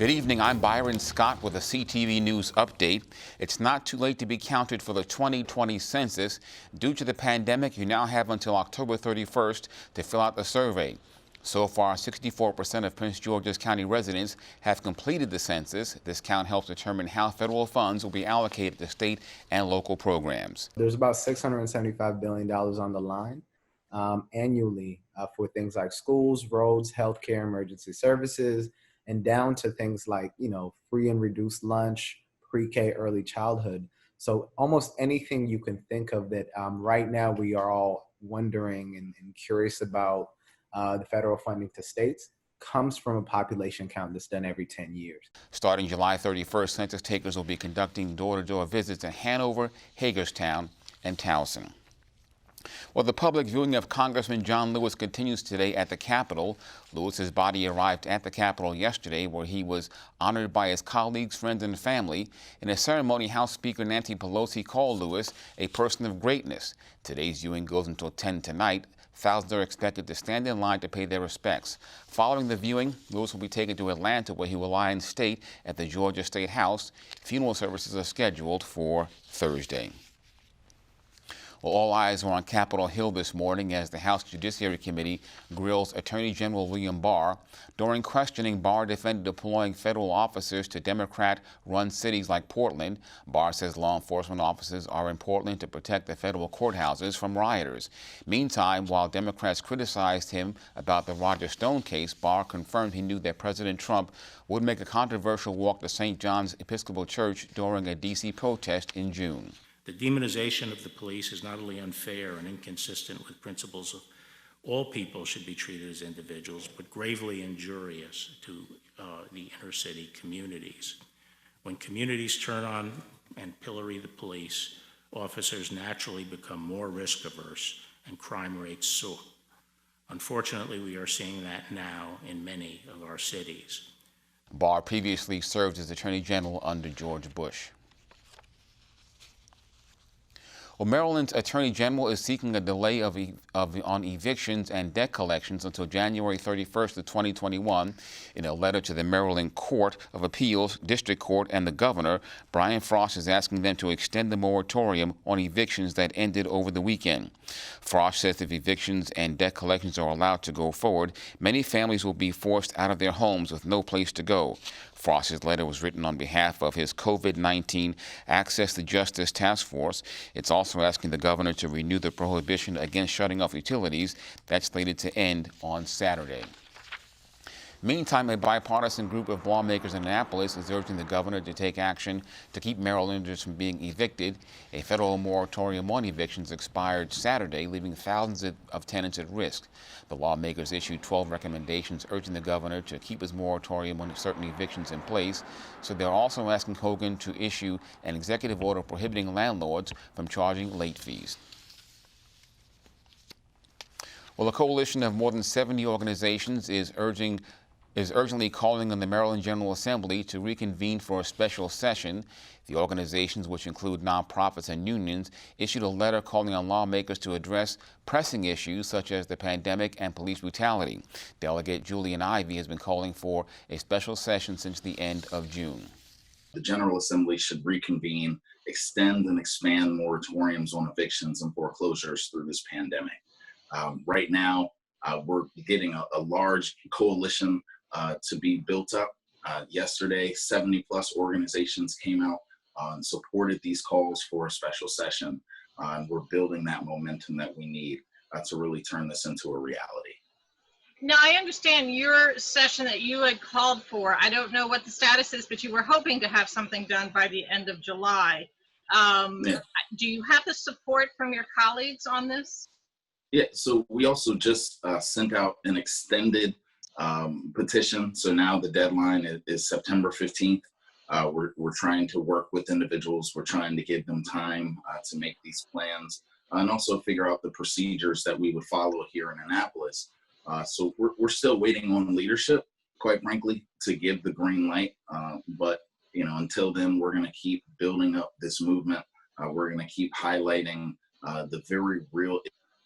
Good evening, I'm Byron Scott with a CTV News update. It's not too late to be counted for the 2020 census. Due to the pandemic, you now have until October 31st to fill out the survey. So far, 64% of Prince George's County residents have completed the census. This count helps determine how federal funds will be allocated to state and local programs. There's about $675 billion on the line annually for things like schools, roads, healthcare, emergency services, and down to things like, free and reduced lunch, pre-K, early childhood. So almost anything you can think of that right now we are all wondering and curious about the federal funding to states comes from a population count that's done every 10 years. Starting July 31st, census takers will be conducting door-to-door visits in Hanover, Hagerstown, and Towson. Well, the public viewing of Congressman John Lewis continues today at the Capitol. Lewis's body arrived at the Capitol yesterday, where he was honored by his colleagues, friends, and family. In a ceremony, House Speaker Nancy Pelosi called Lewis a person of greatness. Today's viewing goes until 10 tonight. Thousands are expected to stand in line to pay their respects. Following the viewing, Lewis will be taken to Atlanta, where he will lie in state at the Georgia State House. Funeral services are scheduled for Thursday. Well, all eyes were on Capitol Hill this morning as the House Judiciary Committee grills Attorney General William Barr. During questioning, Barr defended deploying federal officers to Democrat-run cities like Portland. Barr says law enforcement officers are in Portland to protect the federal courthouses from rioters. Meantime, while Democrats criticized him about the Roger Stone case, Barr confirmed he knew that President Trump would make a controversial walk to St. John's Episcopal Church during a D.C. protest in June. The demonization of the police is not only unfair and inconsistent with principles of all people should be treated as individuals, but gravely injurious to the inner city communities. When communities turn on and pillory the police, officers naturally become more risk averse and crime rates soar. Unfortunately, we are seeing that now in many of our cities. Barr previously served as Attorney General under George Bush. Well, Maryland's Attorney General is seeking a delay on evictions and debt collections until January 31st of 2021. In a letter to the Maryland Court of Appeals, District Court, and the Governor, Brian Frost is asking them to extend the moratorium on evictions that ended over the weekend. Frost says if evictions and debt collections are allowed to go forward, many families will be forced out of their homes with no place to go. Frost's letter was written on behalf of his COVID-19 Access to Justice Task Force. It's also asking the governor to renew the prohibition against shutting off utilities that's slated to end on Saturday. Meantime, a bipartisan group of lawmakers in Annapolis is urging the governor to take action to keep Marylanders from being evicted. A federal moratorium on evictions expired Saturday, leaving thousands of tenants at risk. The lawmakers issued 12 recommendations urging the governor to keep his moratorium on certain evictions in place. So they're also asking Hogan to issue an executive order prohibiting landlords from charging late fees. Well, a coalition of more than 70 organizations is urgently calling on the Maryland General Assembly to reconvene for a special session. The organizations, which include nonprofits and unions, issued a letter calling on lawmakers to address pressing issues such as the pandemic and police brutality. Delegate Julian Ivey has been calling for a special session since the end of June. The General Assembly should reconvene, extend and expand moratoriums on evictions and foreclosures through this pandemic. Right now, we're getting a large coalition to be built up. Yesterday, 70 plus organizations came out and supported these calls for a special session. And we're building that momentum that we need to really turn this into a reality. Now, I understand your session that you had called for. I don't know what the status is, but you were hoping to have something done by the end of July. Yeah. Do you have the support from your colleagues on this? Yeah, so we also just sent out an extended petition. So now the deadline is September 15th. We're trying to work with individuals. We're trying to give them time to make these plans and also figure out the procedures that we would follow here in Annapolis. So we're still waiting on leadership, quite frankly, to give the green light. But until then, we're going to keep building up this movement. We're going to keep highlighting the very real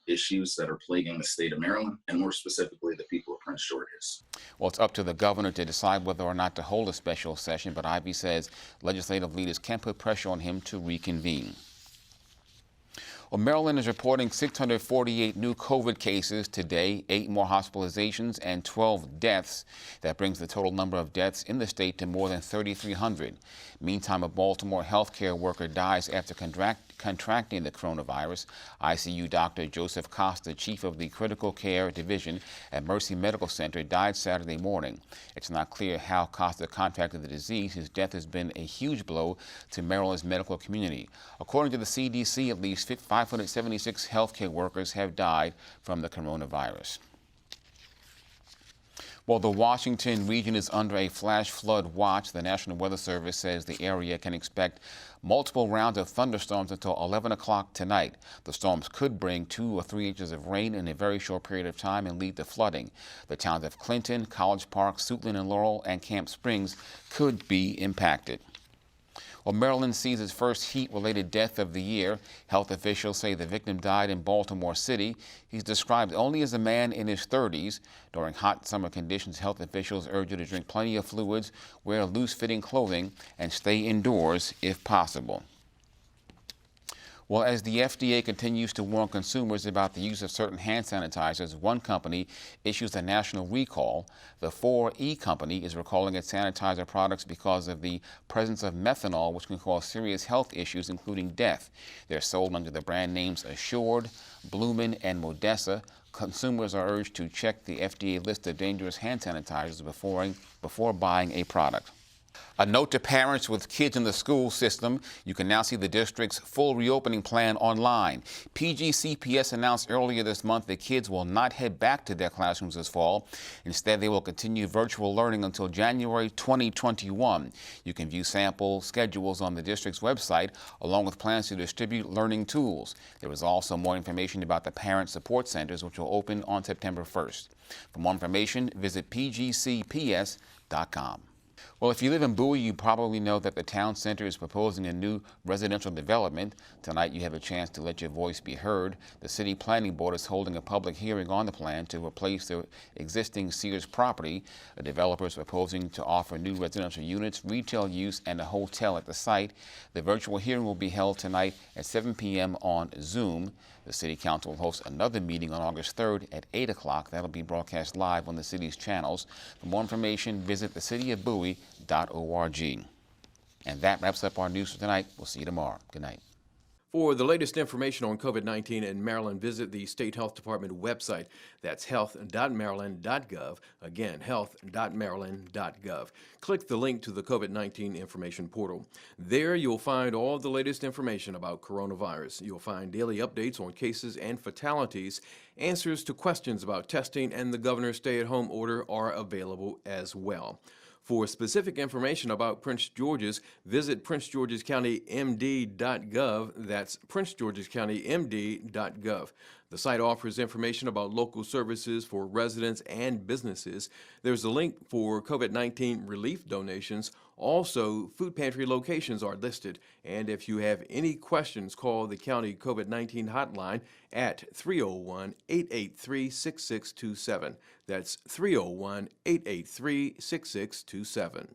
issues that are plaguing the state of Maryland, and more specifically, the people of Prince George's. Well, it's up to the governor to decide whether or not to hold a special session, but Ivey says legislative leaders can put pressure on him to reconvene. Well, Maryland is reporting 648 new COVID cases today, 8 more hospitalizations, and 12 deaths. That brings the total number of deaths in the state to more than 3,300. Meantime, a Baltimore healthcare worker dies after contracting the coronavirus. ICU Dr. Joseph Costa, chief of the critical care division at Mercy Medical Center, died Saturday morning. It's not clear how Costa contracted the disease. His death has been a huge blow to Maryland's medical community. According to the CDC, at least 576 healthcare workers have died from the coronavirus. Well, the Washington region is under a flash flood watch. The National Weather Service says the area can expect multiple rounds of thunderstorms until 11 o'clock tonight. The storms could bring 2 or 3 inches of rain in a very short period of time and lead to flooding. The towns of Clinton, College Park, Suitland and Laurel, and Camp Springs could be impacted. Well, Maryland sees its first heat-related death of the year. Health officials say the victim died in Baltimore City. He's described only as a man in his 30s. During hot summer conditions, health officials urge you to drink plenty of fluids, wear loose-fitting clothing, and stay indoors if possible. Well, as the FDA continues to warn consumers about the use of certain hand sanitizers, one company issues a national recall. The 4E company is recalling its sanitizer products because of the presence of methanol, which can cause serious health issues, including death. They're sold under the brand names Assured, Bloomin, and Modessa. Consumers are urged to check the FDA list of dangerous hand sanitizers before buying a product. A note to parents with kids in the school system: you can now see the district's full reopening plan online. PGCPS announced earlier this month that kids will not head back to their classrooms this fall. Instead, they will continue virtual learning until January 2021. You can view sample schedules on the district's website, along with plans to distribute learning tools. There is also more information about the parent support centers, which will open on September 1st. For more information, visit pgcps.com. Well, if you live in Bowie, you probably know that the town center is proposing a new residential development. Tonight, you have a chance to let your voice be heard. The City Planning Board is holding a public hearing on the plan to replace the existing Sears property. The developer is proposing to offer new residential units, retail use, and a hotel at the site. The virtual hearing will be held tonight at 7 p.m. on Zoom. The City Council will host another meeting on August 3rd at 8 o'clock. That'll be broadcast live on the city's channels. For more information, visit thecityofbowie.org. And that wraps up our news for tonight. We'll see you tomorrow. Good night. For the latest information on COVID-19 in Maryland, visit the State Health Department website. That's HEALTH.MARYLAND.GOV. Again, HEALTH.MARYLAND.GOV. Click the link to the COVID-19 information portal. There you'll find all the latest information about coronavirus. You'll find daily updates on cases and fatalities. Answers to questions about testing and the governor's stay-at-home order are available as well. For specific information about Prince George's, visit PrinceGeorgesCountyMD.GOV. That's PrinceGeorgesCountyMD.GOV. The site offers information about local services for residents and businesses. There's a link for COVID-19 relief donations. Also, food pantry locations are listed. And if you have any questions, call the county COVID-19 hotline at 301-883-6627. That's 301-883-6627.